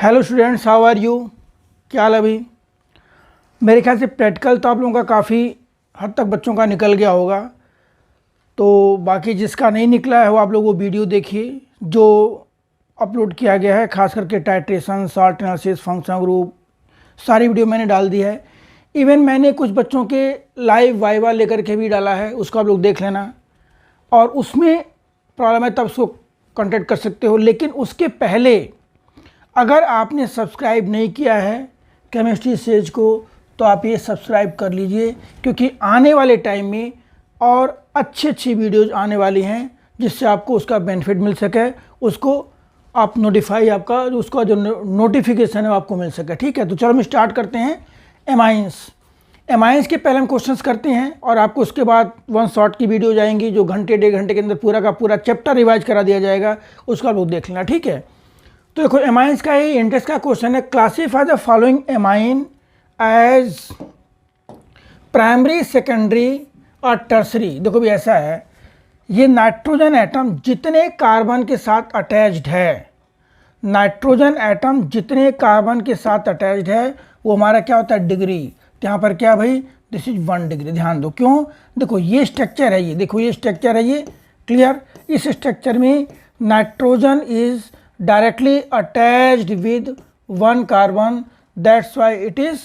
Hello students, how are you. क्या हाल है अभी। मेरे ख्याल से प्रैक्टिकल तो आप लोगों का काफ़ी हद तक बच्चों का निकल गया होगा। तो बाकी जिसका नहीं निकला है वो आप लोग वो वीडियो देखिए जो अपलोड किया गया है, खास करके titration, salt analysis, function group, सारी वीडियो मैंने डाल दी है। इवन मैंने कुछ बच्चों के लाइव वाइवा लेकर के भी डाला है, उसको आप लोग देख लेना। और उसमें प्रॉब्लम है तब उसको कॉन्टेक्ट कर सकते हो। लेकिन उसके पहले अगर आपने सब्सक्राइब नहीं किया है केमिस्ट्री सेज को तो आप ये सब्सक्राइब कर लीजिए, क्योंकि आने वाले टाइम में और अच्छी वीडियोज़ आने वाली हैं जिससे आपको उसका बेनिफिट मिल सके, उसको आप नोटिफाई, आपका उसका जो नोटिफिकेशन है वो आपको मिल सके। ठीक है, तो चलो हम स्टार्ट करते हैं। एमाइंस के पहले हम क्वेश्चंस करते हैं और आपको उसके बाद वन शॉट की वीडियो जाएंगी जो घंटे 1.5 घंटे के अंदर पूरा का पूरा चैप्टर रिवाइज करा दिया जाएगा, उसका आप लोग देख लेना। ठीक है, तो देखो एमाइंस का ही इंटरेस्ट का क्वेश्चन है। Classify the following amine as primary, secondary और टर्सरी। देखो भी ऐसा है, ये नाइट्रोजन एटम जितने कार्बन के साथ अटैच्ड है, नाइट्रोजन एटम जितने कार्बन के साथ अटैच्ड है वो हमारा क्या होता है, डिग्री। तो यहाँ पर क्या भाई, दिस इज 1 डिग्री। ध्यान दो क्यों, देखो ये स्ट्रक्चर है, ये देखो ये स्ट्रक्चर है, ये क्लियर। इस स्ट्रक्चर में nitrogen is directly attached with 1 carbon, that's why it is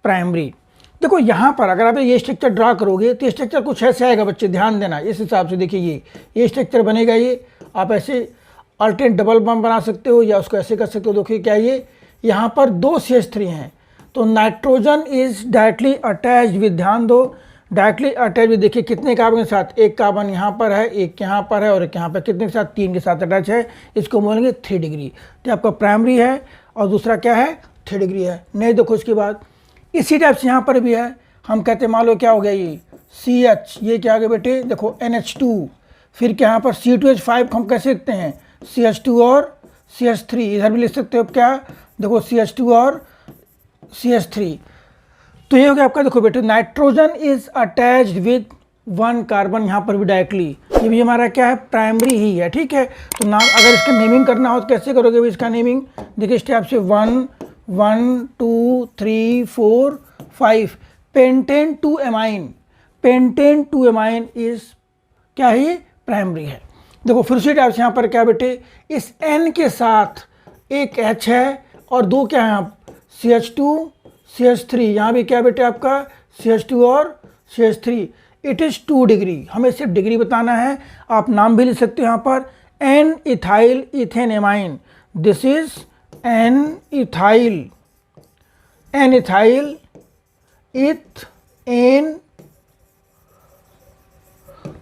primary. देखो यहाँ पर अगर आप ये स्ट्रक्चर ड्रा करोगे तो स्ट्रक्चर कुछ ऐसे आएगा, बच्चे ध्यान देना। इस हिसाब से देखिए ये स्ट्रक्चर बनेगा। ये आप ऐसे अल्टरनेट डबल बॉन्ड बना सकते हो या उसको ऐसे कर सकते हो। देखिए क्या ये यहाँ पर 2 CH3 हैं, तो nitrogen is directly attached with, ध्यान दो, डायरेक्टली अटैच विद। देखिए कितने कार्बन के साथ, एक कार्बन यहाँ पर है, एक यहाँ पर है और एक यहाँ पर, कितने के साथ, 3 के साथ अटैच है। इसको बोलेंगे 3 डिग्री। तो आपका प्राइमरी है और दूसरा क्या है, 3 डिग्री है। नहीं देखो इसके बाद इसी टाइप से यहाँ पर भी है। हम कहते हैं मान लो क्या हो गया ये CH, ये क्या हो गया बेटे, देखो NH2, फिर क्या यहाँ पर C2H5 हम कैसे लिखते हैं, CH2 और CH3, इधर भी लिख सकते हो क्या, देखो CH2 और CH3। तो ये हो गया आपका, देखो बेटे nitrogen is attached with 1 carbon, यहाँ पर भी डायरेक्टली, ये भी हमारा क्या है, प्राइमरी ही है। ठीक है, तो नाम अगर इसका नेमिंग करना हो तो कैसे करोगे भी इसका नेमिंग, देखिए इस टाइप से 1 1 2 3 4 5 pentane 2 amine, pentane 2 amine is क्या है, प्राइमरी है। देखो फिर उसी टाइप से यहाँ पर क्या बेटे, इस N के साथ एक H है और 2 क्या है, CH2 CH3, यहाँ भी क्या बेटे आपका CH2 और CH3। इट इज़ 2 डिग्री, हमें सिर्फ डिग्री बताना है। आप नाम भी लिख सकते हो यहाँ पर N ethyl ethane amine, this is N ethyl ethane.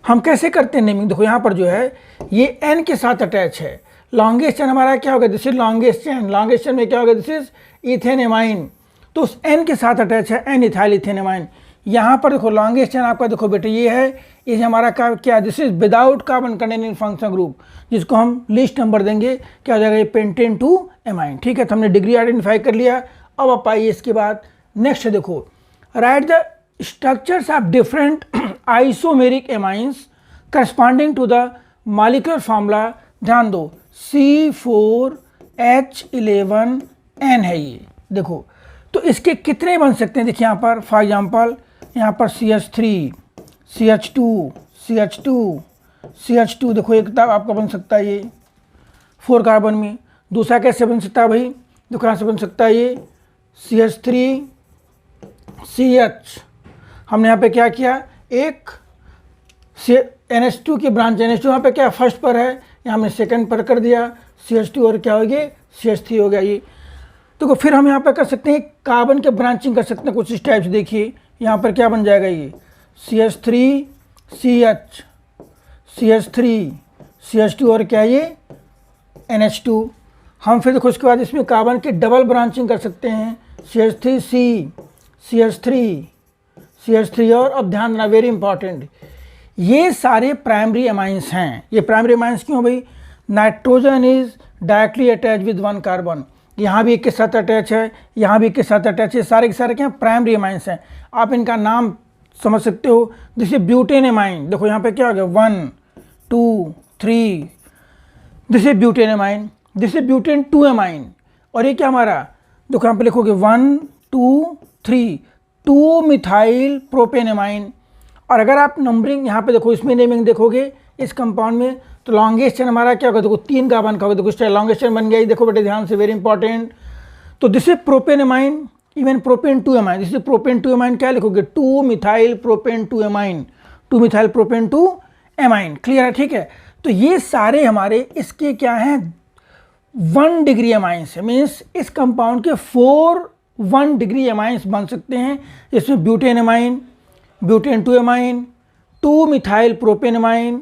हम कैसे करते हैं नेमिंग, देखो यहाँ पर जो है ये N के साथ अटैच है, लॉन्गेस्ट चेन हमारा क्या होगा, this is longest chain, longest chain में क्या होगा, दिस इज इथेन एमाइन, तो उस N के साथ अटैच है N इथाइल इथेन एमाइन। यहाँ पर देखो लॉन्गेस्ट चेन आपका, देखो बेटे ये है, ये हमारा क्या, this is without carbon containing function group, जिसको हम लिस्ट नंबर देंगे, क्या हो जाएगा, ये पेंटेन 2 एमाइन। ठीक है, तो हमने डिग्री आइडेंटिफाई कर लिया। अब आप आइए इसके बाद नेक्स्ट देखो, write the structures of different isomeric amines corresponding to the molecular formula. ध्यान दो C4H11N है ये, देखो तो इसके कितने बन सकते हैं, देखिए यहाँ पर फॉर एग्जांपल यहाँ पर CH3 CH2 CH2 CH2, देखो एक तब आपका बन सकता है ये 4 कार्बन में। दूसरा कैसे बन सकता है भाई, देखो यहाँ से बन सकता है ये CH3 CH, हमने यहाँ पे क्या किया, एक NH2 की ब्रांच, NH2 यहाँ पे क्या फर्स्ट पर है, यहाँ हमने सेकंड पर कर दिया, CH2 और क्या हो गया, CH3 हो गया ये। तो फिर हम यहाँ पर कर सकते हैं कार्बन के ब्रांचिंग कर सकते हैं कुछ इस टाइप से। देखिए यहाँ पर क्या बन जाएगा, ये CH3 CH CH3 CH2 और क्या ये NH2। हम फिर देखो उसके बाद इसमें कार्बन की डबल ब्रांचिंग कर सकते हैं, CH3C CH3 और अब ध्यान देना वेरी इंपॉर्टेंट, ये सारे प्राइमरी एमाइंस हैं। ये प्राइमरी एमाइंस क्यों भाई, nitrogen is directly attach with 1 carbon, यहाँ भी एक के साथ अटैच है, यहाँ भी एक के साथ अटैच है, सारे के सारे क्या प्राइमरी एमाइंस हैं। आप इनका नाम समझ सकते हो, जैसे ब्यूटेन एमाइन, देखो यहाँ पे क्या हो गया 1 2 3, this is butane amine, this is butane 2 amine, और ये क्या हमारा, देखो यहाँ पे लिखोगे 1 2 3 2 मिथाइल प्रोपेनेमाइन। और अगर आप नंबरिंग यहाँ पे देखो, इसमें नेमिंग देखोगे इस कंपाउंड में, तो लॉन्गेस्ट चेन हमारा क्या होगा, देखो 3 कार्बन का होगा, देखो इस लॉन्गेस्ट चेन बन गया। देखो बेटे ध्यान से, वेरी इंपॉर्टेंट। तो this is propanamine, even propane 2 amine, this is propane 2 amine, क्या लिखोगे 2 methyl propane 2 amine, 2 methyl propane 2 amine. Clear है, ठीक है। तो ये सारे हमारे इसके क्या हैं, 1 डिग्री एमाइंस है, मीन्स इस कंपाउंड के 4 1 डिग्री एमाइंस बन सकते हैं। इसमें butane amine, butane 2 amine, 2 methyl propane amine,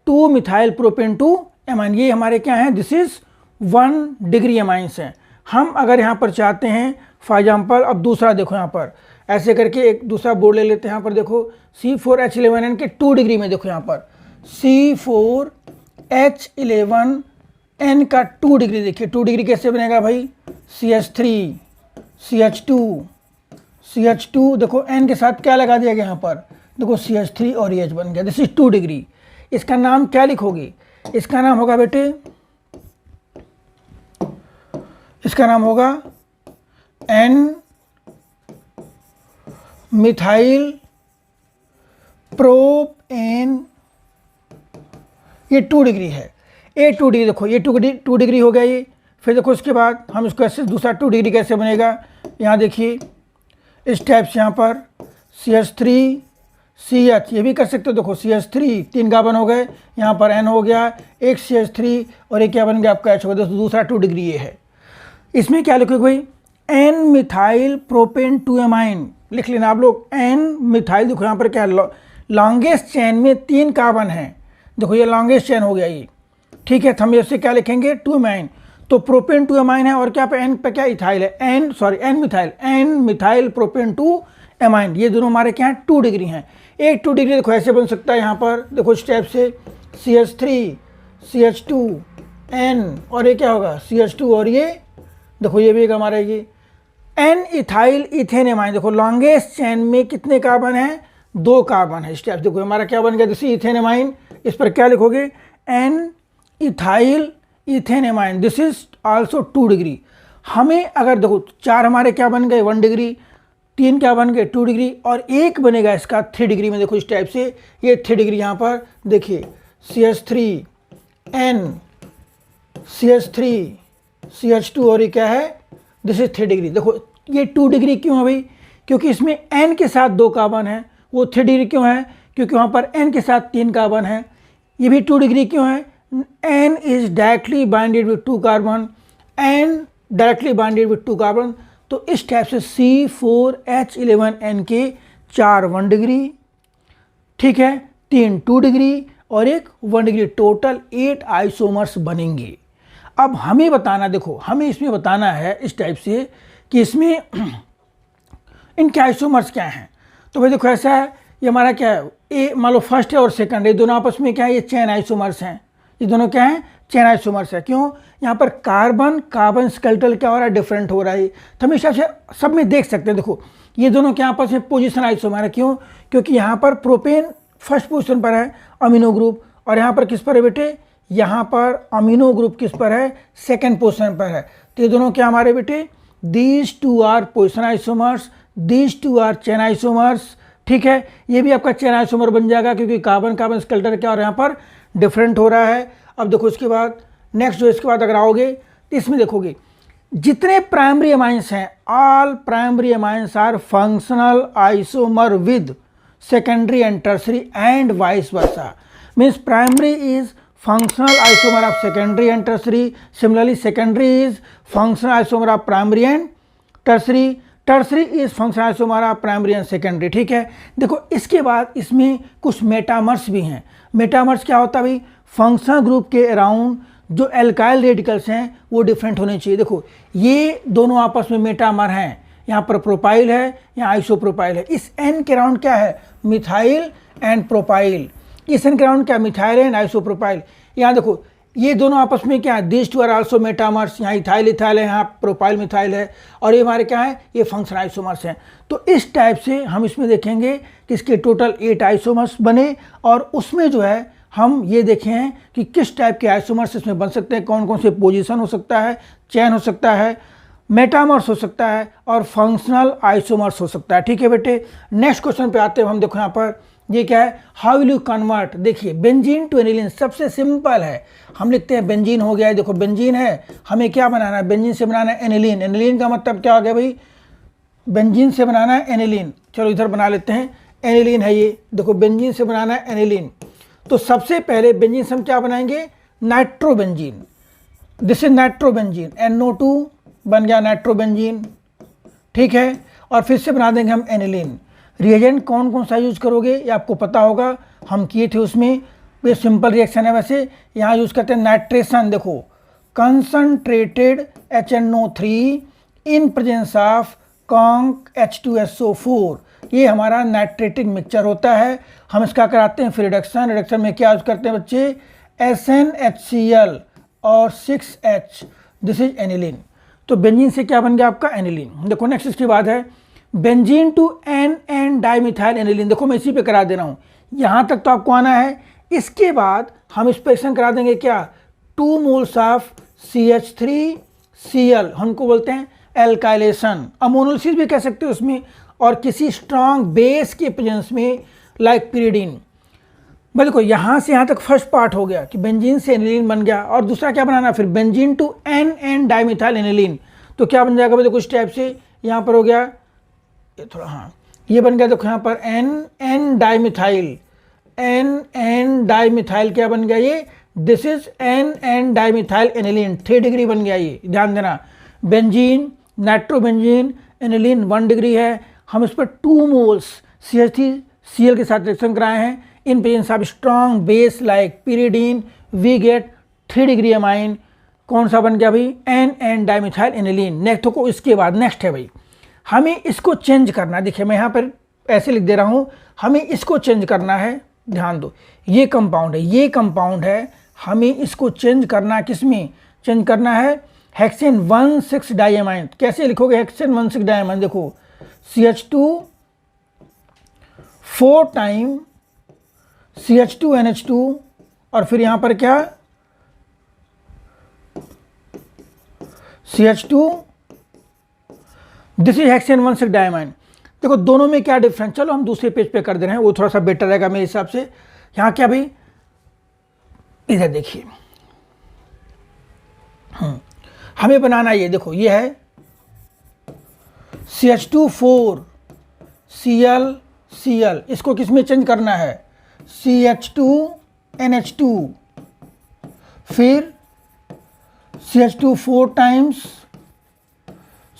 2 methyl propane 2 amine, ये हमारे क्या हैं, दिस इज 1 डिग्री एमाइंस हैं। हम अगर यहाँ पर चाहते हैं फॉर एग्जाम्पल, अब दूसरा देखो यहाँ पर ऐसे करके एक दूसरा बोर्ड ले लेते हैं। यहाँ पर देखो C4H11N के 2 डिग्री में, देखो यहाँ पर C4H11N का 2 डिग्री, देखिए 2 डिग्री कैसे बनेगा भाई, CH3 CH2 देखो N के साथ क्या लगा दिया गया यहाँ पर, देखो CH3 और EH बन गया, दिस इज 2 डिग्री। इसका नाम क्या लिखोगे, इसका नाम होगा बेटे, इसका नाम होगा N मिथाइल प्रोपेन, ये 2 डिग्री है। ये 2 डिग्री देखो, ये 2 डिग्री हो गया ये। फिर देखो इसके बाद हम इसको ऐसे दूसरा 2 डिग्री कैसे बनेगा, यहाँ देखिए इस टाइप से, यहाँ पर CH3 CH, ये भी कर सकते हो। देखो CH3 3 कार्बन हो गए, यहाँ पर N हो गया, एक CH3 और एक क्या बन गया आपका H हो गया। दोस्तों दूसरा 2 डिग्री ये है। इसमें क्या लिखोगे भाई, N मिथाइल प्रोपेन 2 एमाइन लिख लेना आप लोग। N मिथाइल, देखो यहाँ पर क्या है, लॉन्गेस्ट चेन में 3 कार्बन है, देखो ये लॉन्गेस्ट चेन हो गया ये, ठीक है। तो हम इससे क्या लिखेंगे 2 एमाइन, तो प्रोपेन 2 एमाइन है, और क्या पे N पे क्या इथाइल है, N मिथाइल प्रोपेन 2 एमाइन, ये दोनों हमारे क्या हैं 2 डिग्री हैं। एक 2 डिग्री देखो ऐसे बन सकता है, यहाँ पर देखो स्टेप से CH3 CH2 N, और ये क्या होगा CH2, और ये देखो ये भी एक हमारा ये N इथाइल इथेन एमाइन, देखो लॉन्गेस्ट चेन में कितने कार्बन हैं, 2 कार्बन है। स्टेप देखो हमारा क्या बन गया, जैसे इथेन एमाइन, इस पर क्या लिखोगे N ethyl ethane amine, this is also 2 degree. हमें अगर देखो 4 हमारे क्या बन गए 1 डिग्री, 3 क्या बन गए 2 डिग्री, और एक बनेगा इसका 3 डिग्री में। देखो इस टाइप से ये 3 डिग्री, यहाँ पर देखिए CH3 N CH3 CH2, और ये क्या है, दिस इज 3 डिग्री। देखो ये 2 डिग्री क्यों है भाई, क्योंकि इसमें N के साथ 2 कार्बन है। वो 3 डिग्री क्यों है, क्योंकि वहाँ पर N के साथ 3 कार्बन है। ये भी 2 डिग्री क्यों है, N is directly binded with 2 carbon, N directly binded with 2 carbon. तो इस टाइप से C4H11N के 4 1 डिग्री, ठीक है, 3 2 डिग्री और एक 1 डिग्री, टोटल 8 आइसोमर्स बनेंगे। अब हमें बताना, देखो हमें इसमें बताना है इस टाइप से कि इसमें इनके आइसोमर्स क्या हैं। तो भाई देखो ऐसा है, ये हमारा क्या है, ए मान लो फर्स्ट है और सेकंड, ये दोनों आपस में क्या है, ये चेन आइसोमर्स हैं। ये दोनों क्या हैं, चेन आइसोमर्स है। क्यों, यहाँ पर कार्बन स्केलेटल क्या हो रहा है, डिफरेंट हो रहा है। तो हम इस हिसाब से सब में देख सकते हैं। देखो ये दोनों क्या आपस में पोजिशन आइसोमर है। क्यों, क्योंकि यहाँ पर प्रोपेन फर्स्ट पोजिशन पर है अमीनो ग्रुप, और यहाँ पर किस पर है बेटे, यहाँ पर अमीनो ग्रुप किस पर है, सेकेंड पोजिशन पर है। तो ये दोनों क्या हमारे बेटे, these two are position isomers, these two are chain isomers, ठीक है। ये भी आपका चेन आइसोमर बन जाएगा, क्योंकि कार्बन स्केलेटल क्या और यहाँ पर डिफरेंट हो रहा है। अब देखो इसके बाद नेक्स्ट जो इसके बाद अगर आओगे तो इसमें देखोगे जितने प्राइमरी अमाइंस हैं, all primary amines are functional isomer with secondary and tertiary and vice versa. Means primary is functional isomer of secondary and tertiary, similarly secondary is functional isomer of primary and tertiary is functional isomer of primary and secondary, ठीक है। देखो इसके बाद इसमें कुछ metamers भी हैं। Metamers क्या होता है भाई, फंक्शनल ग्रुप के अराउंड जो एल्काइल रेडिकल्स हैं वो डिफरेंट होने चाहिए। देखो ये दोनों आपस में मेटामर हैं, यहाँ पर प्रोपाइल है, यहाँ आइसोप्रोपाइल है। इस एन के अराउंड क्या है, मिथाइल एंड प्रोपाइल। इस एन के अराउंड क्या, मिथाइल एंड आइसोप्रोपाइल। यहाँ देखो ये दोनों आपस में क्या है, these two are also metamers. यहाँ इथाइल इथाइल है, यहाँ प्रोपाइल मिथाइल है, और ये हमारे क्या है, ये फंक्शनल आइसोमर्स हैं। तो इस टाइप से हम इसमें देखेंगे कि इसके टोटल 8 आइसोमर्स बने, और उसमें जो है हम ये देखे हैं कि किस टाइप के आइसोमर्स इसमें बन सकते हैं, कौन कौन से पोजीशन हो सकता है, चेन हो सकता है। मेटामर्स हो सकता है और फंक्शनल आइसोमर्स हो सकता है। ठीक है बेटे, नेक्स्ट क्वेश्चन पे आते हैं हम। देखो यहाँ पर ये क्या है, हाउ विल यू कन्वर्ट। देखिए बेंजीन टू एनिलीन सबसे सिंपल है, हम लिखते हैं बेंजीन हो गया है। देखो बेंजीन है, हमें क्या बनाना है, बेंजीन से बनाना है एनिलीन। एनिलीन का मतलब क्या हो गया भाई, बेंजीन से बनाना है एनिलीन। चलो इधर बना लेते हैं, एनिलीन है ये। देखो बेंजीन से बनाना है एनिलीन, तो सबसे पहले बेंजीन से हम क्या बनाएंगे, nitrobenzene. This is nitrobenzene, NO2 बन गया नाइट्रोबेंजीन। ठीक है, और फिर से बना देंगे हम एनिलीन। रिएजेंट कौन कौन सा यूज करोगे ये आपको पता होगा, हम किए थे उसमें। ये सिंपल रिएक्शन है, वैसे यहाँ यूज करते हैं नाइट्रेशन। देखो concentrated HNO3 in presence of conc H2SO4, ये हमारा नाइट्रेटिक मिक्सचर होता है। हम इसका कराते हैं फिर रिडक्शन। रिडक्शन में क्या यूज करते हैं बच्चे, SnHCl और 6H, दिस इज एनिलीन। तो बेंजीन से क्या बन गया आपका एनिलीन। देखो नेक्स्ट इसके बाद है benzene to N dimethyl aniline. देखो मैं इसी पे करा दे रहा हूँ, यहाँ तक तो आपको आना है। इसके बाद हम इस पर रिएक्शन करा देंगे क्या, 2 मोल्स ऑफ CH3Cl, हमको बोलते हैं एल्काइलेशन। अमोनोलिसिस भी कह सकते हो उसमें, और किसी स्ट्रॉन्ग बेस के प्रेजेंस में लाइक पिरिडीन। भाई देखो यहाँ से यहाँ तक फर्स्ट पार्ट हो गया कि बेंजीन से एनिलीन बन गया, और दूसरा क्या बनाना फिर, benzene to N dimethyl aniline. तो क्या बन जाएगा भाई, देखो इस टाइप से यहाँ पर हो गया, ये थोड़ा हाँ ये बन गया। देखो यहाँ पर N डाइमिथाइल, N डाइमिथाइल क्या बन गया ये, this is N dimethyl aniline. 3 degree बन गया ये, ध्यान देना। बेंजीन, नाइट्रोबेंजीन, एनिलीन 1 डिग्री है। हम इस पर 2 मोल्स CH3Cl के साथ रिएक्शन कराए हैं in presence of strong base like pyridine, we get 3 degree amine. कौन सा बन गया भाई, N डाइमिथाइल एनिलीन। नेक्स्ट को इसके बाद नेक्स्ट है भाई, हमें इसको चेंज करना है। देखिए मैं यहाँ पर ऐसे लिख दे रहा हूँ, हमें इसको चेंज करना है। ध्यान दो, ये कंपाउंड है, ये कंपाउंड है, हमें इसको चेंज करना है। किस में चेंज करना है, हेक्सेन 1,6 डाइएमाइन। कैसे लिखोगे हेक्सेन 1,6 डाइएमाइन, देखो CH2 4 टाइम CH2NH2 और फिर यहाँ पर क्या CH2, this is hexane 1,6 diamine. देखो दोनों में क्या डिफरेंस, चलो हम दूसरे पेज पे कर दे रहे हैं, वो थोड़ा सा बेटर रहेगा मेरे हिसाब से। यहाँ क्या भाई, इधर देखिए हमें बनाना ये, देखो ये है CH2 4 Cl, इसको किस में चेंज करना है, CH2NH2, फिर CH2 4 टाइम्स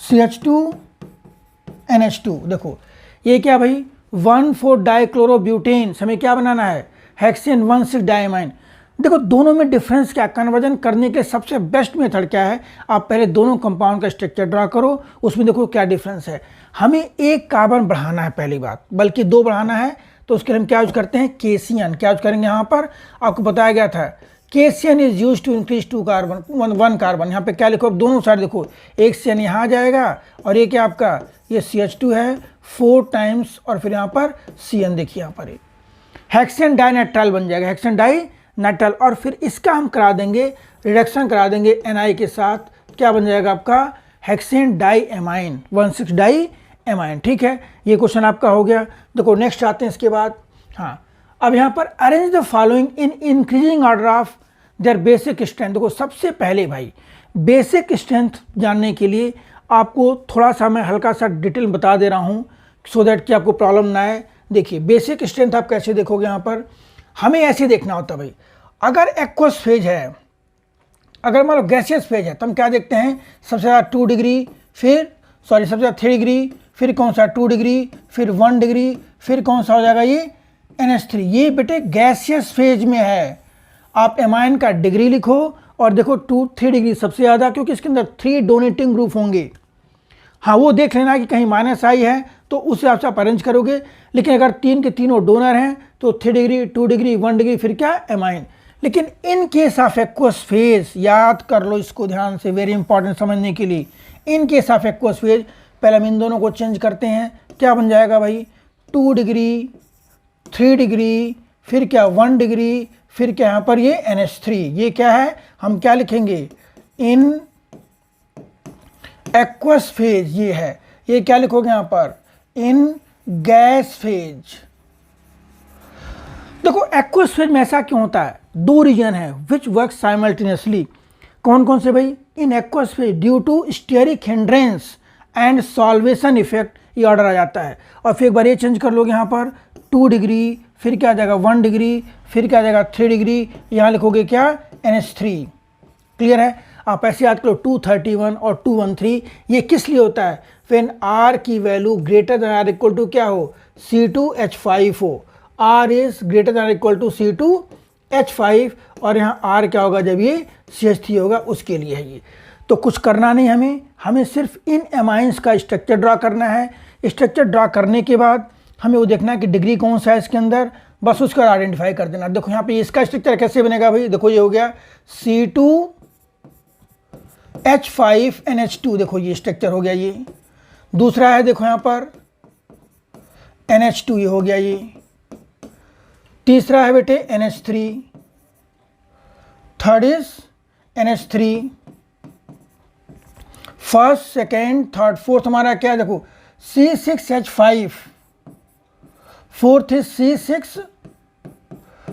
CH2NH2। देखो ये क्या भाई, 1,4 डाइक्लोरोब्यूटेन, हमें क्या बनाना है, हेक्सेन 1,6 डाइएमाइन। देखो दोनों में डिफरेंस क्या, कन्वर्जन करने के सबसे बेस्ट मेथड क्या है, आप पहले दोनों कंपाउंड का स्ट्रक्चर ड्रा करो, उसमें देखो क्या डिफरेंस है। हमें एक कार्बन बढ़ाना है पहली बात, बल्कि 2 बढ़ाना है, तो उसके लिए हम क्या यूज करते हैं, केसियन। क्या यूज करेंगे, यहाँ पर आपको बताया गया था केसियन is use to increase 2 carbon 1 carbon. यहाँ पे क्या लिखो, अब दोनों साइड देखो, एक CN यहाँ आ जाएगा और ये क्या आपका, ये CH2 है 4 टाइम्स और फिर यहाँ पर CN, देखिए यहाँ पर हेक्सेन डाइनाइट्राइल बन जाएगा, हेक्सेन डाइनाइट्राइल। और फिर इसका हम करा देंगे रिडक्शन, करा देंगे NI के साथ, क्या बन जाएगा आपका, हेक्सेन डाइएमाइन, 1,6 डाइएमाइन। ठीक है, ये क्वेश्चन आपका हो गया। देखो नेक्स्ट आते हैं इसके बाद। हाँ, अब यहाँ पर arrange the following in increasing order of their basic strength. देखो सबसे पहले भाई बेसिक स्ट्रेंथ जानने के लिए आपको थोड़ा सा मैं हल्का सा डिटेल बता दे रहा हूँ, सो दैट कि आपको प्रॉब्लम ना आए। देखिए बेसिक स्ट्रेंथ आप कैसे देखोगे, यहाँ पर हमें ऐसे देखना होता है भाई, अगर एक्वस फेज है, अगर मान लो गैसियस फेज है, तो हम क्या देखते हैं, सबसे ज़्यादा 2 डिग्री, फिर सबसे ज़्यादा 3 डिग्री, फिर कौन सा 2 डिग्री, फिर 1 डिग्री, फिर कौन सा हो जाएगा ये NH3। ये बेटे गैसियस फेज में है। आप एमाइन का डिग्री लिखो और देखो 3 डिग्री सबसे ज़्यादा, क्योंकि इसके अंदर 3 डोनेटिंग ग्रुप होंगे। हाँ वो देख लेना कि कहीं माइनस आई है तो उस हिसाब से आप अरेंज करोगे, लेकिन अगर 3 के तीनों डोनर हैं तो 3 डिग्री, 2 डिग्री, 1 डिग्री, फिर क्या एमाइन। लेकिन इन केस ऑफ एक्वस फेज, याद कर लो इसको ध्यान से, वेरी इंपॉर्टेंट समझने के लिए। इन केस ऑफ एक्वस फेज पहले हम इन दोनों को चेंज करते हैं, क्या बन जाएगा भाई, 2 डिग्री, 3 डिग्री, फिर क्या 1 डिग्री, फिर क्या यहाँ पर ये NH3। ये क्या है, हम क्या लिखेंगे, इन एक्वस फेज ये है, ये क्या लिखोगे यहाँ पर, इन गैस फेज। देखो एक्वस फेज में ऐसा क्यों होता है, दो रीजन है विच वर्क साइमल्टेनियसली। कौन कौन से भाई, in aqueous phase due to steric hindrance and solvation effect, ये ऑर्डर आ जाता है। और फिर एक बार ये चेंज कर लोगे यहाँ पर 2 डिग्री, फिर क्या आ जाएगा 1 डिग्री, फिर क्या आ जाएगा 3 डिग्री, यहाँ लिखोगे क्या NH3। क्लियर है। आप ऐसे याद करो 231 और 213, ये किस लिए होता है, व्हेन R की value greater than or equal to क्या हो, C2H5 हो। R is greater than or equal to C2H5, और यहाँ R क्या होगा, जब ये CH3 होगा, उसके लिए है ये। तो कुछ करना नहीं, हमें सिर्फ इन एमाइंस का स्ट्रक्चर ड्रा करना है। स्ट्रक्चर ड्रा करने के बाद हमें वो देखना है कि डिग्री कौन सा है इसके अंदर, बस उसका आइडेंटिफाई कर देना। देखो यहाँ पे इसका स्ट्रक्चर कैसे बनेगा भाई, देखो ये हो गया C2H5NH2, देखो ये स्ट्रक्चर हो गया ये। दूसरा है देखो यहाँ पर NH2, ये हो गया ये। तीसरा है बेटे NH3, third is NH3, first second third fourth हमारा क्या है, देखो C6H5, फोर्थ इज C6।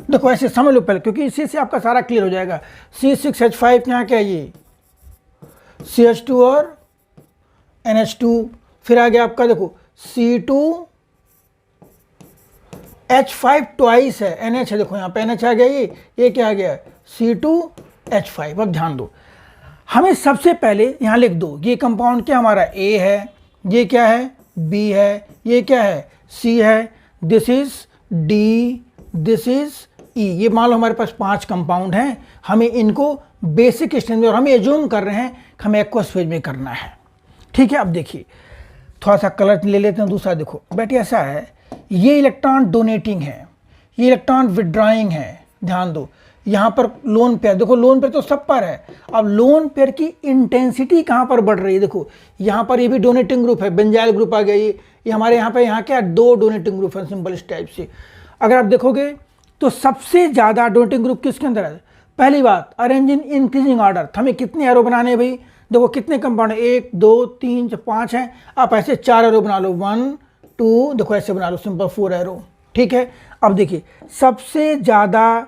देखो ऐसे समझ लो पहले, क्योंकि इसी से आपका सारा क्लियर हो जाएगा। C6H5 यहाँ क्या है, ये CH2 और NH2। फिर आ गया आपका देखो C2H5 ट्वाइस है, NH है, देखो यहाँ पे NH आ गया, ये क्या आ गया C2H5। अब ध्यान दो, हमें सबसे पहले यहाँ लिख दो, ये कंपाउंड क्या हमारा A है, ये क्या है B है, ये क्या है C है, this is D, this is E। ये मान लो हमारे पास 5 कंपाउंड हैं, हमें इनको बेसिक स्टेज में, और हम एज्यूम कर रहे हैं कि हमें एक्वस फेज में करना है। ठीक है। अब देखिए थोड़ा सा कलर ले लेते हैं दूसरा। देखो बेटे ऐसा है, ये इलेक्ट्रॉन डोनेटिंग है, ये इलेक्ट्रॉन विड्रॉइंग है। ध्यान दो यहाँ पर लोन पेयर, देखो लोन पेयर तो सब पर है। अब लोन पेयर की इंटेंसिटी कहाँ पर बढ़ रही है, देखो यहाँ पर ये भी डोनेटिंग ग्रुप है, बेंजाइल ग्रुप आ गया, ये हमारे यहाँ पे यहाँ क्या 2 डोनेटिंग ग्रुप है सिंपल इस टाइप से। अगर आप देखोगे तो सबसे ज़्यादा डोनेटिंग ग्रुप किसके अंदर है। पहली बात, अरेंज इन इंक्रीजिंग ऑर्डर, हमें कितने एरो बनाने हैं भाई, देखो कितने कंपाउंड है, 1 2 3 5 हैं। आप ऐसे 4 एरो बना लो, 1 2, देखो ऐसे बना लो सिंपल 4 एरो। ठीक है। अब देखिए सबसे ज़्यादा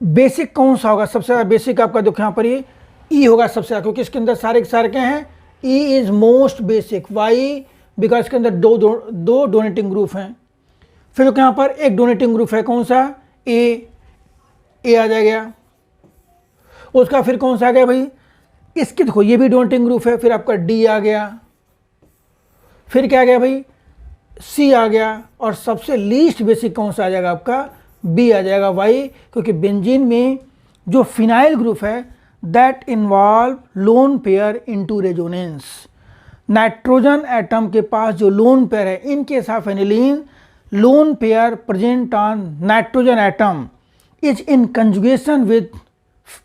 बेसिक कौन सा होगा, सबसे ज़्यादा बेसिक आपका देखो यहाँ पर ये E होगा सबसे ज़्यादा, क्योंकि इसके अंदर सारे के सारे क्या हैं, E is most basic. Why, because इसके अंदर दो डोनेटिंग ग्रुप हैं। फिर यहाँ पर एक डोनेटिंग ग्रुप है, कौन सा A आ जाएगा। उसका फिर कौन सा आ गया भाई, इसके देखो ये भी डोनेटिंग ग्रुप है। फिर आपका D आ गया, फिर क्या आ गया भाई C आ गया, और सबसे लीस्ट बेसिक कौन सा आ जाएगा आपका B आ जाएगा। वाई, क्योंकि बेंजीन में जो फिनाइल ग्रुप है that involve lone pair into resonance. Nitrogen atom के पास जो लोन पेयर है, in case of aniline lone pair present on nitrogen atom is in conjugation with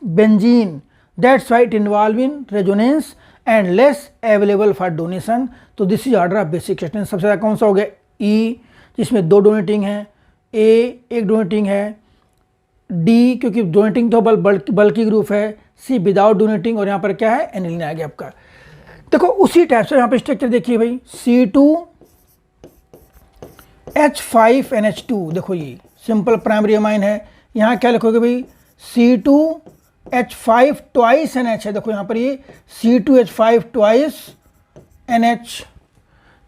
benzene, that's why it involve in resonance and less available for donation. तो this is order of basic question. सबसे ज़्यादा कौन सा हो गया E, जिसमें 2 donating हैं, A एक डोनेटिंग है, D क्योंकि डोनेटिंग तो बल्कि ग्रुप है, C विदाउट डोनेटिंग, और यहाँ पर क्या है एनिलीन आ गया आपका। देखो उसी टाइप से यहाँ पर स्ट्रक्चर देखिए भाई, C2H5NH2, देखो ये सिंपल प्राइमरी अमाइन है। यहाँ क्या लिखोगे भाई C2H5 ट्वाइस NH है, देखो यहाँ पर ये C2H5 twice NH,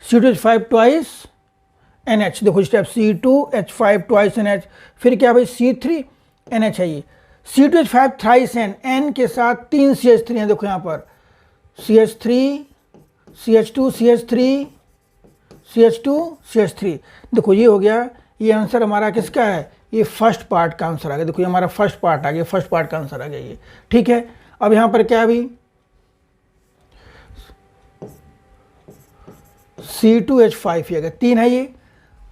C2H5 twice NH, देखो इस टाइप C2H5 ट्वाइस NH। फिर क्या भाई C3NH है, ये C2H5 थ्राइस N के साथ 3 CH3 हैं, देखो यहाँ पर CH3 CH2 CH3 CH2 CH3। देखो ये हो गया, ये आंसर हमारा किसका है, ये फर्स्ट पार्ट का आंसर आ गया। देखो ये हमारा फर्स्ट पार्ट आ गया, फर्स्ट पार्ट का आंसर आ गया ये। ठीक है। अब यहाँ पर क्या है भाई C2H5 ये 3 है, ये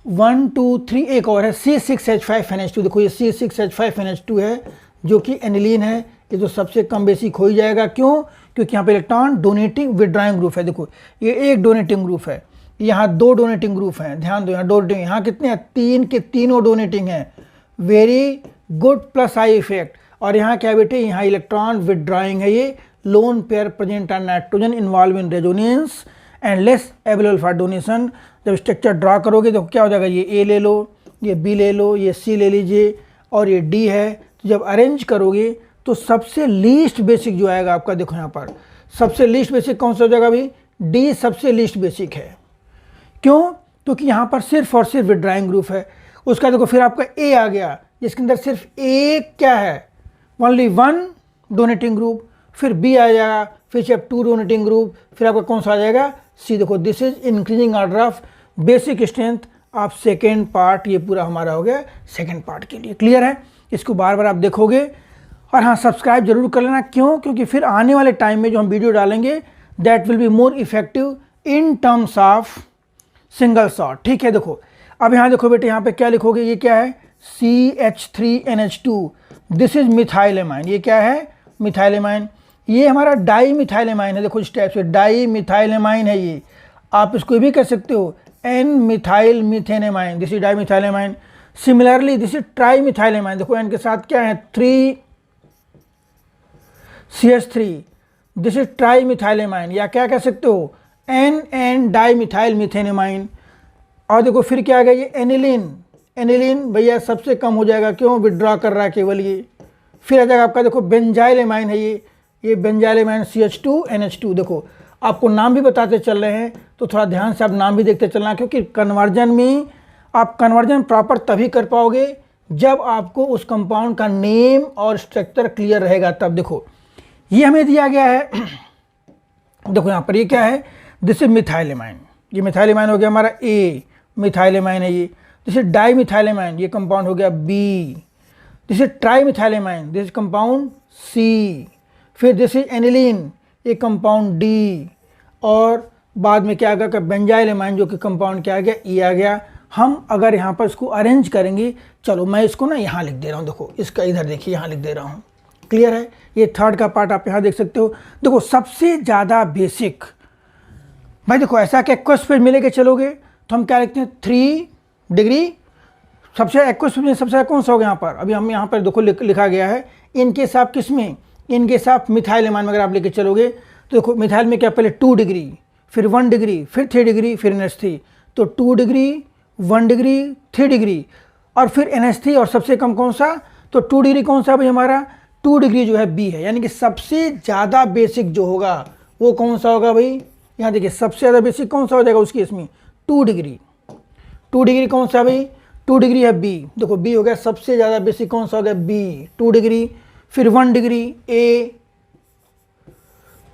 1 2 3 एक और है C6H5NH2। देखो ये C6H5NH2 है जो कि एनिलीन है, ये तो सबसे कम बेसिक हो ही जाएगा। क्यों, क्योंकि यहाँ पे इलेक्ट्रॉन डोनेटिंग विड्रॉइंग ग्रुप है। देखो ये एक डोनेटिंग ग्रुप है, यहाँ 2 डोनेटिंग ग्रुप हैं। ध्यान दो यहाँ डोनेटिंग, यहाँ कितने हैं 3 के तीनों डोनेटिंग हैं। Very good plus I effect. और यहाँ क्या बेटे, यहाँ इलेक्ट्रॉन विड्रॉइंग है, ये loan pair present on nitrogen involve in resonance and less available for donation. जब स्ट्रक्चर ड्रा करोगे तो क्या हो जाएगा, ये ए ले लो, ये बी ले लो, ये सी ले लीजिए और ये डी है। तो जब अरेंज करोगे तो सबसे लीस्ट बेसिक जो आएगा आपका, देखो यहाँ पर सबसे लीस्ट बेसिक कौन सा हो जाएगा भाई, डी सबसे लीस्ट बेसिक है। क्यों? क्योंकि यहाँ पर सिर्फ और सिर्फ विड्राइंग ग्रुप है। उसका देखो फिर आपका ए आ गया जिसके अंदर सिर्फ एक क्या है, ओनली वन डोनेटिंग ग्रुप। फिर बी आ जाएगा, फिर से 2 डोनेटिंग ग्रुप, फिर आपका कौन सा आ जाएगा, सी। देखो this is increasing order of basic strength of second part. ये पूरा हमारा हो गया सेकेंड पार्ट के लिए। क्लियर है? इसको बार बार आप देखोगे और हाँ सब्सक्राइब जरूर कर लेना। क्यों? क्योंकि फिर आने वाले टाइम में जो हम वीडियो डालेंगे that will be more effective in terms of single shot. ठीक है, देखो अब यहाँ देखो बेटे, यहाँ पे क्या लिखोगे, ये क्या है, CH3NH2, दिस इज मिथाइलेमाइन। ये क्या है, मिथाइलेमाइन। ये हमारा डाई मिथाइलेमाइन है। देखो इस टाइप से डाई मिथाइलेमाइन है ये। आप इसको भी कह सकते हो N methyl methanamine, this is di methylamine. Similarly this is tri methylamine. देखो एन के साथ क्या है, 3CH3, दिस इज ट्राई मिथाइलेमाइन, या क्या कह सकते हो एन डाई मिथाइल मिथेनेमाइन। और देखो फिर क्या आ गया, ये एनिलीन। एनिलीन भैया सबसे कम हो जाएगा, क्यों, विड्रॉ कर रहा है केवल ये। फिर आ जाएगा आपका देखो बेंजाइलेमाइन है ये बेंजाइलेमाइन CH2NH2। देखो आपको नाम भी बताते चल रहे हैं तो थोड़ा ध्यान से आप नाम भी देखते चलना, क्योंकि कन्वर्जन में आप कन्वर्जन प्रॉपर तभी कर पाओगे जब आपको उस कंपाउंड का नेम और स्ट्रक्चर क्लियर रहेगा। तब देखो ये हमें दिया गया है, देखो यहाँ पर ये क्या है, दिस इज मिथाइलेमाइन। ये मिथाइलेमाइन हो गया हमारा ए, मिथाइलेमाइन है ये। दिस इज डाई मिथाइलेमाइन, ये कंपाउंड हो गया B. This is tri methylamine, this is compound C. फिर दिस इज एनिलीन, ये कंपाउंड डी। और बाद में क्या आ गया, बेंजाइलेमाइन, जो कि कंपाउंड क्या आ गया, ई आ गया। हम अगर यहाँ पर इसको अरेंज करेंगे, चलो मैं इसको ना यहाँ लिख दे रहा हूँ, देखो इसका इधर देखिए यहाँ लिख दे रहा हूँ। क्लियर है? ये थर्ड का पार्ट आप यहाँ देख सकते हो। देखो सबसे ज़्यादा बेसिक भाई, देखो ऐसा कि एक्वस फेज में लेके चलोगे तो हम क्या लिखते हैं, 3 डिग्री। सबसे एक्वस फेज में सबसे ज़्यादा कौन सा होगा यहाँ पर, अभी हम यहाँ पर देखो लिखा गया है इनके साथ किस में, इनके साथ मिथाइलेमाइन में अगर आप लेके चलोगे तो देखो मिथाइल में क्या, पहले 2 डिग्री, फिर 1 डिग्री, फिर 3 डिग्री, फिर NH3। तो 2 डिग्री, 1 डिग्री, 3 डिग्री और फिर NH3। और सबसे कम कौन सा, तो 2 डिग्री कौन सा भाई हमारा, 2 डिग्री जो है बी है। यानी कि सबसे ज़्यादा बेसिक जो होगा वो कौन सा होगा भाई, यहाँ देखिए सबसे ज़्यादा बेसिक कौन सा हो जाएगा उसकी, इसमें 2 डिग्री। 2 डिग्री कौन सा भाई, 2 डिग्री है बी। देखो बी हो गया सबसे ज़्यादा बेसिक, कौन सा हो गया, बी, 2 डिग्री। फिर 1 डिग्री ए,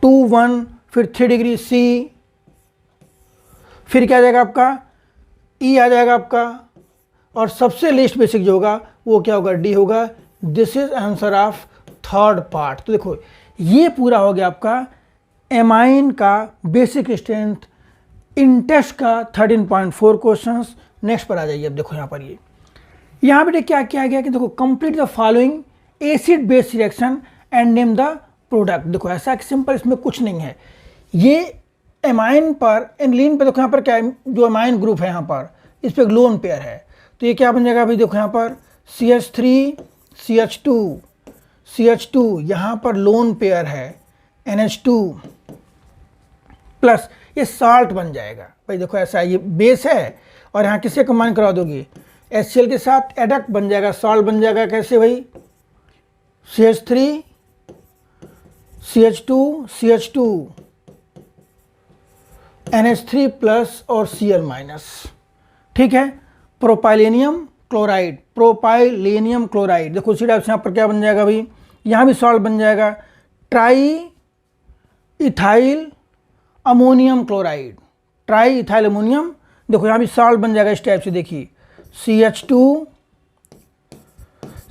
2, 1, फिर 3 डिग्री सी। फिर क्या आ जाएगा आपका, ई आ जाएगा आपका। और सबसे लीस्ट बेसिक जो होगा वो क्या होगा, डी होगा। This is answer of third part. तो देखो ये पूरा हो गया आपका एमाइन का बेसिक स्ट्रेंथ इन टेस्ट का 13.4 क्वेश्चंस। नेक्स्ट पर आ जाइए। अब देखो यहाँ पर यहाँ पे क्या किया गया कि देखो complete the following acid base reaction and name the product. देखो ऐसा कि सिंपल इसमें कुछ नहीं है। ये एमाइन पर, एनिलीन पर देखो यहाँ पर क्या है, जो एमाइन ग्रुप है यहाँ पर इस पर लोन पेयर है। तो ये क्या बन जाएगा अभी, देखो यहाँ पर CH3 CH2 यहाँ पर लोन पेयर है NH2 प्लस ये साल्ट बन जाएगा। भाई देखो ऐसा ये बेस है और यहाँ किससे कंबाइन करा दोगे, HCl के साथ एडक्ट बन जाएगा, साल्ट बन जाएगा। कैसे भाई, CH3 CH2 NH3 प्लस और Cl माइनस। ठीक है, प्रोपाइलेनियम क्लोराइड। देखो उसी टाइप से यहाँ पर क्या बन जाएगा भाई, यहाँ भी सॉल्ट बन जाएगा, try ethyl ammonium chloride, try ethyl ammonium. देखो यहाँ भी सॉल्ट बन जाएगा इस टाइप से, देखिए CH2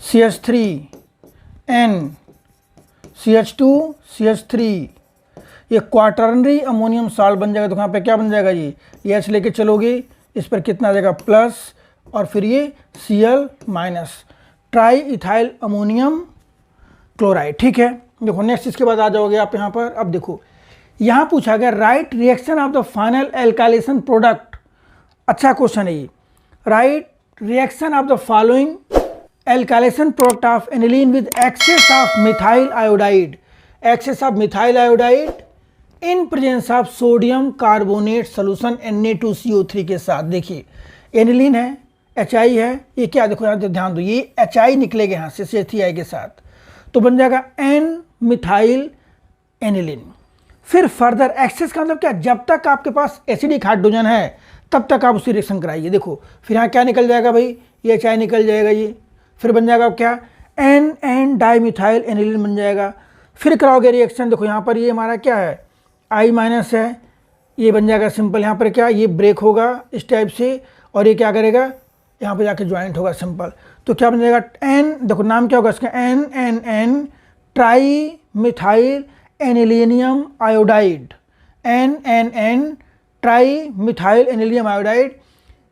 CH3 N CH2 CH3, ये क्वाटरनरी अमोनियम सॉल्ट बन जाएगा। तो यहाँ पे क्या बन जाएगा, ये H लेके चलोगे, इस पर कितना आ जाएगा प्लस, और फिर ये Cl minus, try ethyl ammonium chloride. ठीक है, देखो नेक्स्ट इसके बाद आ जाओगे आप यहाँ पर। अब देखो यहाँ पूछा गया write reaction of the final alkylation product. अच्छा क्वेश्चन है ये, write reaction of the following alkylation product of aniline with excess of methyl iodide. Excess of methyl iodide in presence of sodium carbonate solution Na2CO3 के साथ। देखिए aniline है, HI है, ये क्या देखो यहाँ ध्यान दो, ये HI निकलेगा यहाँ से CH3I के साथ, तो बन जाएगा N मिथाइल एनिलीन। फिर फर्दर एक्सेस का मतलब क्या, जब तक आपके पास एसिडिक हाइड्रोजन है तब तक आप उसकी रिएक्शन कराइए। देखो फिर यहाँ क्या निकल जाएगा भाई, ये HI निकल जाएगा ये, फिर बन जाएगा क्या N डाइमिथाइल एनिलीन बन जाएगा। फिर कराओगे रिएक्शन, देखो यहाँ पर ये हमारा क्या है I माइनस है, ये बन जाएगा सिंपल, यहाँ पर क्या ये ब्रेक होगा इस टाइप से, और ये क्या करेगा यहाँ पे जाके ज्वाइंट होगा सिंपल, तो क्या बन जाएगा N, देखो नाम क्या होगा इसका N trimethyl anilinium iodide, N trimethyl anilinium iodide.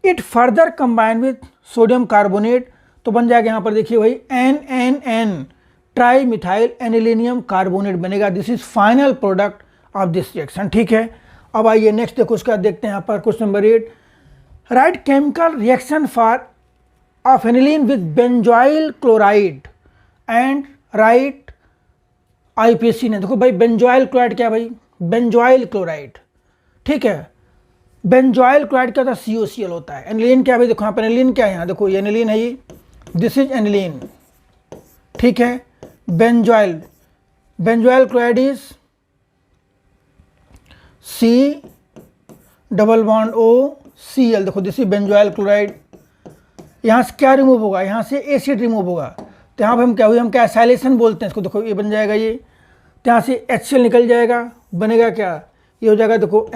It further combine with sodium carbonate, तो बन जाएगा यहाँ पर देखिए भाई N trimethyl anilinium carbonate बनेगा। This is final product of this reaction. ठीक है, अब आइए नेक्स्ट देखो उसका देखते हैं यहाँ पर question number 8, right chemical reaction for of aniline with benzoyl chloride and right IUPAC ने। देखो भाई बेंजोइल क्लोराइड क्या भाई, बेंजोइल क्लोराइड, ठीक है, बेंजोइल क्लोराइड क्या होता है COCl होता है। एनिलीन क्या भाई, देखो यहाँ पर एनिलीन क्या है, यहाँ देखो ये एनिलीन है, ये दिस इज एनिलीन, ठीक है। Benzoyl chloride is C+O Cl, देखो दिस इज बेंजोइल क्लोराइड। यहाँ से क्या रिमूव होगा, यहाँ से एसिड रिमूव होगा, तो यहाँ पर हम क्या हुई, हम क्या एसाइलेशन बोलते हैं इसको। देखो ये बन जाएगा ये, तो यहाँ से HCl निकल जाएगा, बनेगा क्या, ये हो जाएगा देखो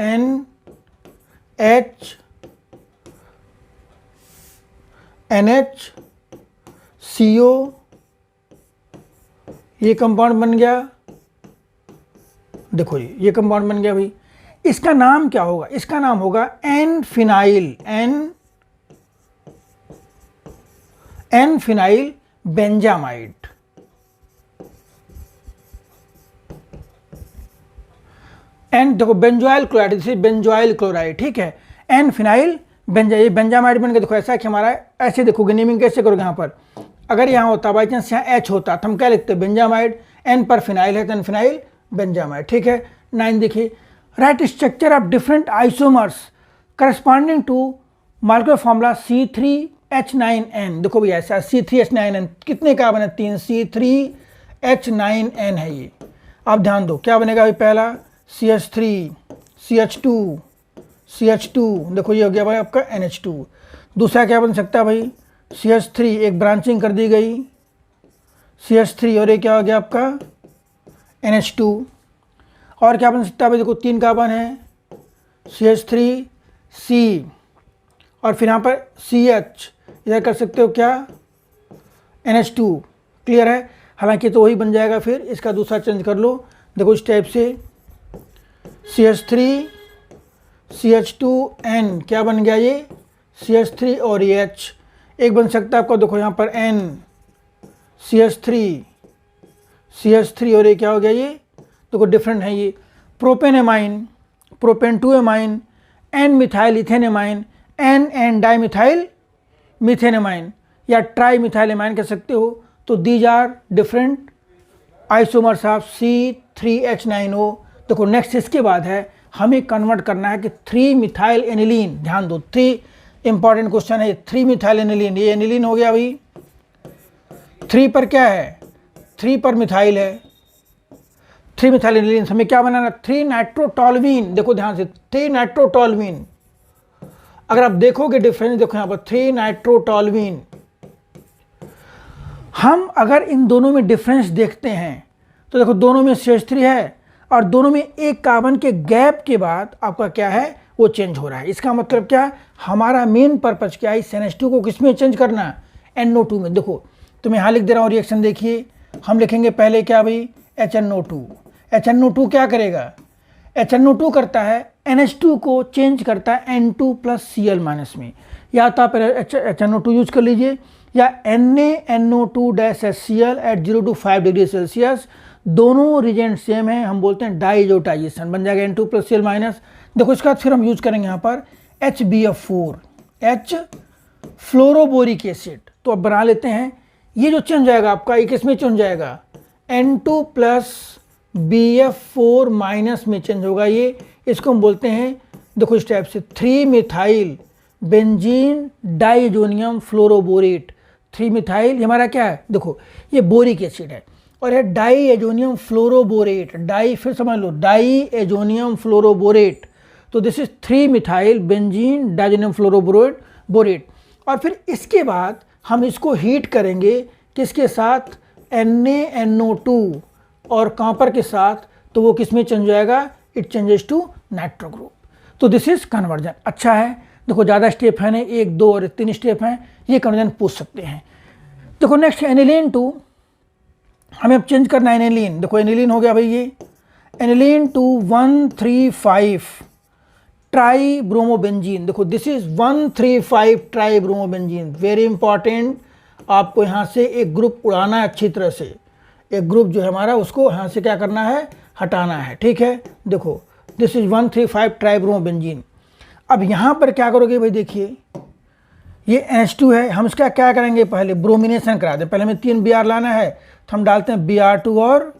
NHCO, ये कंपाउंड बन गया, देखो ये कंपाउंड बन गया भाई। इसका नाम क्या होगा, इसका नाम होगा N फिनाइल बेंजामाइड। देखो बेंजोइल क्लोराइड, जैसे बेंजोइल क्लोराइड, ठीक है, N फिनाइल ये बेंजामाइड बन के। देखो ऐसा कि हमारा ऐसे देखोगे, नेमिंग कैसे करोगे, यहाँ पर अगर यहाँ होता बाई चांस यहाँ H होता तो हम क्या लिखते हैं बेंजामाइड, N पर फिनाइल है तो N फिनाइल बेंजामाइड, ठीक है। 9 देखिए, write structure of different isomers corresponding to molecular formula C3H9N। देखो भैया ऐसा C3H9N कितने कार्बन है, 3 C3H9N है ये। आप ध्यान दो क्या बनेगा भाई, पहला CH3 CH2 देखो ये हो गया भाई आपका NH2। दूसरा क्या बन सकता है भाई, CH3 एक ब्रांचिंग कर दी गई CH3, और ये क्या हो गया आपका NH2। और क्या बन सकता है भाई, देखो 3 कार्बन है CH3C, और फिर यहाँ पर CH, इधर कर सकते हो क्या NH2, क्लियर है। हालांकि तो वही बन जाएगा, फिर इसका दूसरा चेंज कर लो, देखो इस टाइप से CH3 CH2N क्या बन गया ये CH3 और ये H। एक बन सकता है आपका, देखो यहाँ पर N CH3 और ये क्या हो गया ये, देखो डिफरेंट है ये, propane 2 amine, N methyl ethanamine, N dimethyl methanamine, या ट्राई मिथाइल एमाइन कह सकते हो। तो these are different isomers of C3H9O। देखो नेक्स्ट इसके बाद है, हमें कन्वर्ट करना है कि 3 मिथाइल एनिलीन, ध्यान दो 3 इंपॉर्टेंट क्वेश्चन है, 3 मिथाइल एनिलीन, ये एनिलीन हो गया भाई, 3 पर क्या है, 3 पर मिथाइल है, 3 मिथाइल एनिलीन। हमें क्या बनाना, 3 नाइट्रोटोल्यूइन, देखो ध्यान से 3 नाइट्रोटोल्यूइन। अगर आप देखोगे डिफरेंस, देखो यहाँ पर 3 नाइट्रोटोल्यूइन। हम अगर इन दोनों में डिफरेंस देखते हैं तो देखो दोनों में CH3 है, और दोनों में एक कार्बन के गैप के बाद आपका क्या है वो चेंज हो रहा है। इसका मतलब क्या, हमारा मेन पर्पज क्या है, इस NH2 को किस में चेंज करना, NO2 में। देखो तो मैं यहाँ लिख दे रहा हूँ रिएक्शन, देखिए हम लिखेंगे पहले क्या भाई HNO2 क्या करेगा, HNO2 करता है NH2 को चेंज करता है N2+Cl माइनस में, या तो आप HNO2 यूज कर लीजिए, या NaNO2-HCl at 0 to 5 degree Celsius. दोनों रिजेंट सेम है, हम बोलते हैं डाइजोटाइजेशन, बन जाएगा N2+Cl माइनस। देखो इसका फिर हम यूज करेंगे यहाँ पर HBF4, H फ्लोरोबोरिक एसिड। तो अब बना लेते हैं, ये जो चेंज जाएगा आपका, ये किस में चेंज जाएगा, N2+ BF4 माइनस में चेंज होगा ये, इसको हम बोलते हैं देखो इस टाइप से 3 methyl benzene diazonium fluoroborate. 3 methyl ये हमारा क्या है, देखो ये बोरिक एसिड है और ये डाइएजोनियम फ्लोरोबोरेट, डाई फिर समझ लो डाइएजोनियम फ्लोरोबोरेट, तो this is 3 methyl benzene diazonium fluoroborate. और फिर इसके बाद हम इसको हीट करेंगे किसके साथ, NaNO2 और कॉपर के साथ, तो वो किस में चेंज हो जाएगा, it changes to nitro group. तो दिस इज कन्वर्जन। अच्छा है, देखो ज़्यादा स्टेप है नहीं, 1 2 और 3 स्टेप हैं, ये कन्वर्जन पूछ सकते हैं। देखो नेक्स्ट एनिलीन टू, हमें अब चेंज करना है एनिलीन। देखो एनिलीन हो गया भाई, ये एनिलीन टू 135 ट्राई ब्रोमोबेंजीन। देखो this is 135 try bromobenzene, very important. आपको यहाँ से एक ग्रुप उड़ाना है अच्छी तरह से, एक ग्रुप जो है हमारा उसको यहाँ से क्या करना है, हटाना है, ठीक है। देखो दिस इज 135 ट्राई ब्रोमोबेंजीन। अब यहाँ पर क्या करोगे भाई, देखिए ये H2 है, हम इसका क्या करेंगे, पहले ब्रोमिनेशन करा दें। पहले हमें 3 Br लाना है, तो हम डालते हैं Br2 और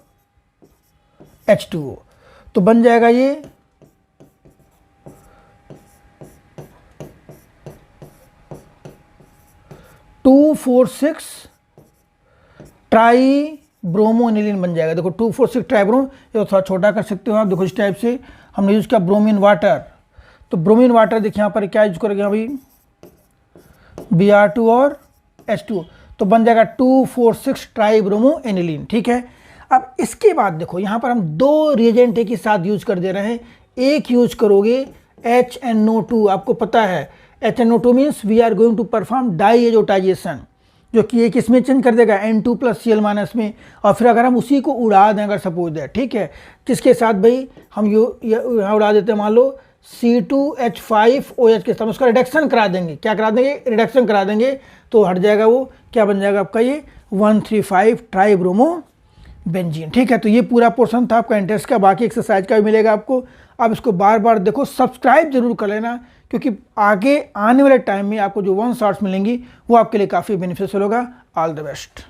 H2O, तो बन जाएगा ये 246 ट्राई ब्रोमोनिलीन बन जाएगा। देखो 246 ट्राई ब्रोमो, ये थोड़ा छोटा कर सकते हो आप। देखो इस टाइप से हमने यूज़ किया ब्रोमीन वाटर, तो ब्रोमीन वाटर देखिए यहाँ पर क्या यूज करेंगे अभी, Br2 और H2O, तो बन जाएगा 246 ट्राई ब्रोमो एनिलीन, ठीक है। अब इसके बाद देखो यहाँ पर हम 2 रिएजेंट एक ही साथ यूज कर दे रहे हैं। एक यूज करोगे HNO2, आपको पता है HNO2 means we are going to perform diazotisation, जो कि एक इसमें चेंज कर देगा N2 प्लस Cl माइनस में, और फिर अगर हम उसी को उड़ा दें, अगर सपोज है, ठीक है, किसके साथ भाई, हम यहाँ उड़ा देते हैं मान लो C2H5OH के साथ, उसका रिडक्शन करा देंगे, क्या करा देंगे, रिडक्शन करा देंगे, तो हट जाएगा वो, क्या बन जाएगा आपका ये 135 ट्राई ब्रोमो बेंजीन, ठीक है। तो ये पूरा पोर्शन था आपका इंटरेस्ट का, बाकी एक्सरसाइज का भी मिलेगा आपको। आप इसको बार बार देखो, सब्सक्राइब जरूर कर लेना, क्योंकि आगे आने वाले टाइम में आपको जो 1 शॉट्स मिलेंगी वो आपके लिए काफ़ी बेनिफिशियल होगा। All the best.